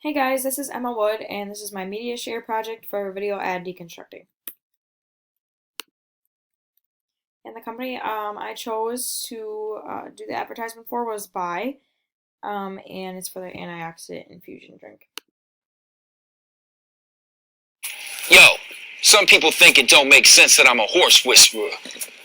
Hey guys, this is Emma Wood, and this is my media share project for video ad deconstructing. And the company I chose to do the advertisement for was Bai, and it's for their antioxidant infusion drink. Yo, some people think it don't make sense that I'm a horse whisperer.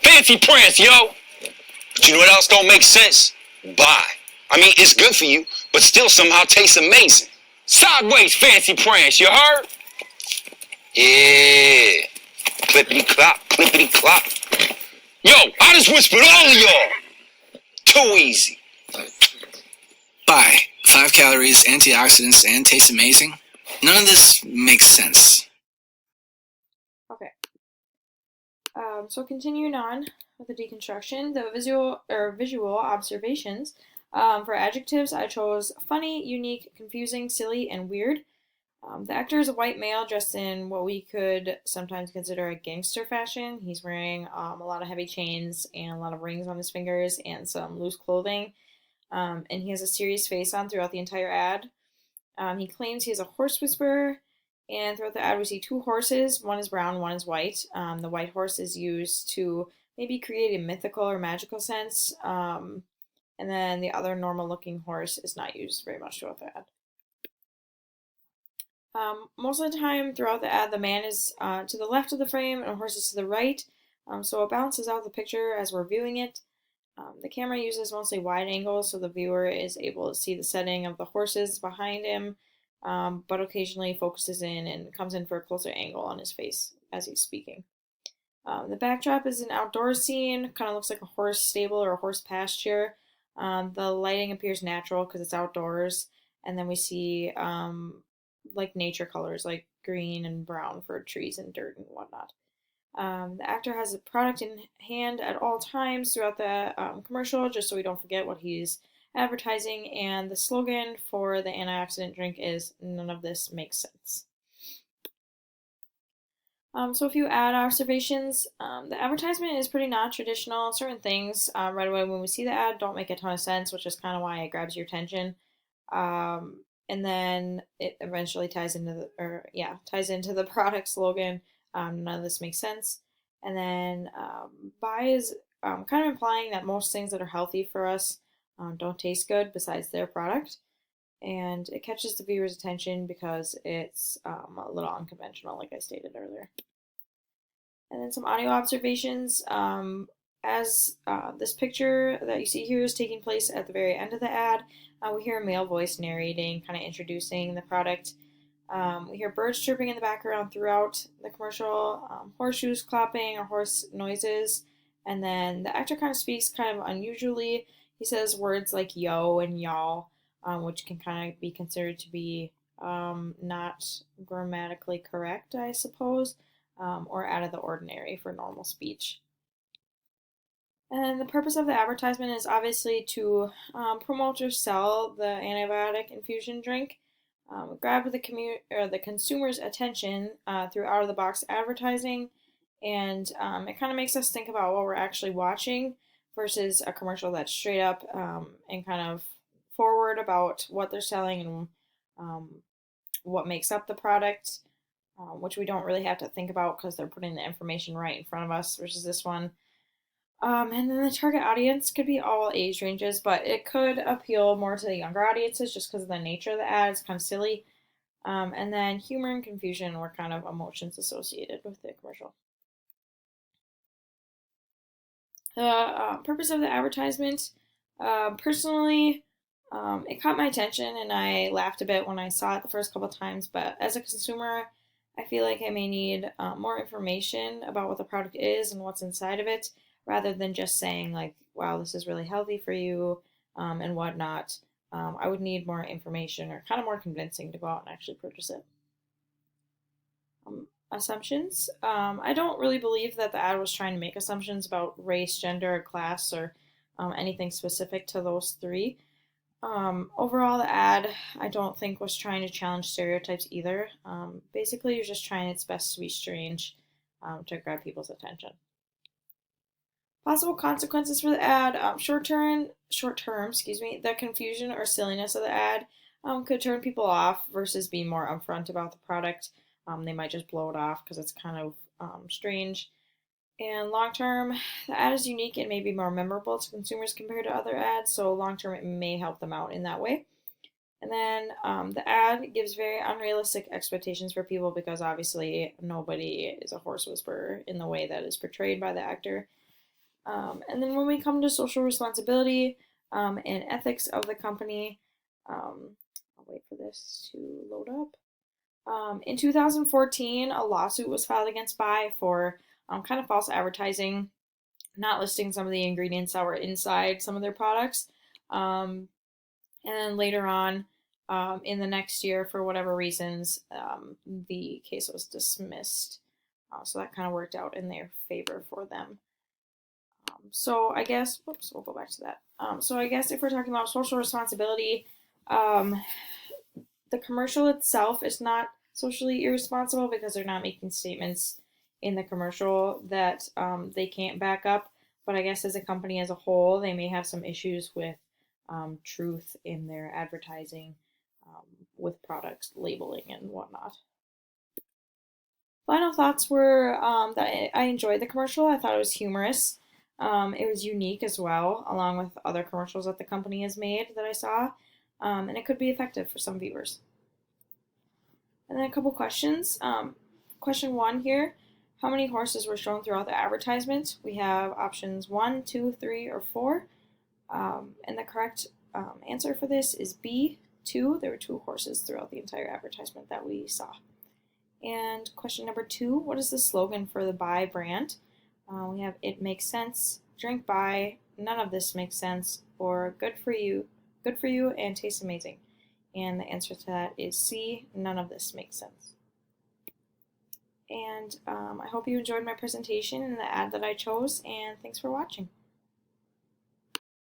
Fancy prance, yo! But you know what else don't make sense? Bye. I mean, it's good for you, but still somehow tastes amazing. Sideways fancy prance, you heard? Yeah. Clippity clop, clippity clop. Yo, I just whispered all of y'all. Too easy. Bye. 5 calories, antioxidants, and tastes amazing? None of this makes sense. Okay. So continuing on with the deconstruction, the visual observations. For adjectives, I chose funny, unique, confusing, silly, and weird. The actor is a white male dressed in what we could sometimes consider a gangster fashion. He's wearing a lot of heavy chains and a lot of rings on his fingers and some loose clothing. And he has a serious face on throughout the entire ad. He claims he is a horse whisperer. And throughout the ad, we see two horses. One is brown, one is white. The white horse is used to maybe create a mythical or magical sense. And then the other normal looking horse is not used very much throughout the ad. Most of the time throughout the ad, the man is to the left of the frame and the horse is to the right, so it balances out the picture as we're viewing it. The camera uses mostly wide angles, so the viewer is able to see the setting of the horses behind him, but occasionally focuses in and comes in for a closer angle on his face as he's speaking. The backdrop is an outdoor scene, kind of looks like a horse stable or a horse pasture. The lighting appears natural because it's outdoors, and then we see like nature colors like green and brown for trees and dirt and whatnot. The actor has a product in hand at all times throughout the commercial, just so we don't forget what he's advertising. And the slogan for the antioxidant drink is "None of this makes sense." So a few ad observations. The advertisement is pretty non-traditional. Certain things right away when we see the ad don't make a ton of sense, which is kind of why it grabs your attention. And then it eventually ties into the product slogan. None of this makes sense. And then buy is kind of implying that most things that are healthy for us don't taste good besides their product. And it catches the viewer's attention because it's a little unconventional, like I stated earlier. And then some audio observations. As this picture that you see here is taking place at the very end of the ad, we hear a male voice narrating, kind of introducing the product. We hear birds chirping in the background throughout the commercial, horseshoes clapping or horse noises, and then the actor kind of speaks kind of unusually. He says words like yo and y'all, which can kind of be considered to be not grammatically correct, I suppose, or out of the ordinary for normal speech. And the purpose of the advertisement is obviously to promote or sell the antibiotic infusion drink, grab the consumer's attention through out of the box advertising, and it kind of makes us think about what we're actually watching versus a commercial that's straight up and kind of forward about what they're selling and what makes up the product, which we don't really have to think about because they're putting the information right in front of us versus this one. And then the target audience could be all age ranges, but it could appeal more to the younger audiences just because of the nature of the ad. It's kind of silly. And then humor and confusion were kind of emotions associated with the commercial. The purpose of the advertisement, personally, it caught my attention and I laughed a bit when I saw it the first couple times. But as a consumer, I feel like I may need more information about what the product is and what's inside of it, rather than just saying like, "Wow, this is really healthy for you," and whatnot. I would need more information or kind of more convincing to go out and actually purchase it. Assumptions. I don't really believe that the ad was trying to make assumptions about race, gender, or class, or anything specific to those three. Overall, the ad I don't think was trying to challenge stereotypes either. Basically, you're just trying its best to be strange to grab people's attention. Possible consequences for the ad: short term, the confusion or silliness of the ad could turn people off versus being more upfront about the product. They might just blow it off because it's kind of strange. And long term, the ad is unique and may be more memorable to consumers compared to other ads, so long term it may help them out in that way. And then the ad gives very unrealistic expectations for people because obviously nobody is a horse whisperer in the way that is portrayed by the actor. And then when we come to social responsibility and ethics of the company, I'll wait for this to load up. In 2014, a lawsuit was filed against Bai for kind of false advertising, not listing some of the ingredients that were inside some of their products. And then later on, in the next year, for whatever reasons, the case was dismissed. So that kind of worked out in their favor for them. So I guess, whoops, we'll go back to that. So I guess if we're talking about social responsibility, the commercial itself is not socially irresponsible because they're not making statements in the commercial that they can't back up. But I guess as a company as a whole, they may have some issues with truth in their advertising with product labeling and whatnot. Final thoughts were that I enjoyed the commercial. I thought it was humorous. It was unique as well, along with other commercials that the company has made that I saw, and it could be effective for some viewers. And then a couple questions. Question 1 here, how many horses were shown throughout the advertisement? We have options 1, 2, 3, or 4. And the correct answer for this is B, 2. There were 2 horses throughout the entire advertisement that we saw. And question number 2, what is the slogan for the Bai brand? We have It Makes Sense, Drink Bai, None of This Makes Sense, or Good for You, and Tastes Amazing. And the answer to that is C, None of This Makes Sense. And I hope you enjoyed my presentation and the ad that I chose, and thanks for watching.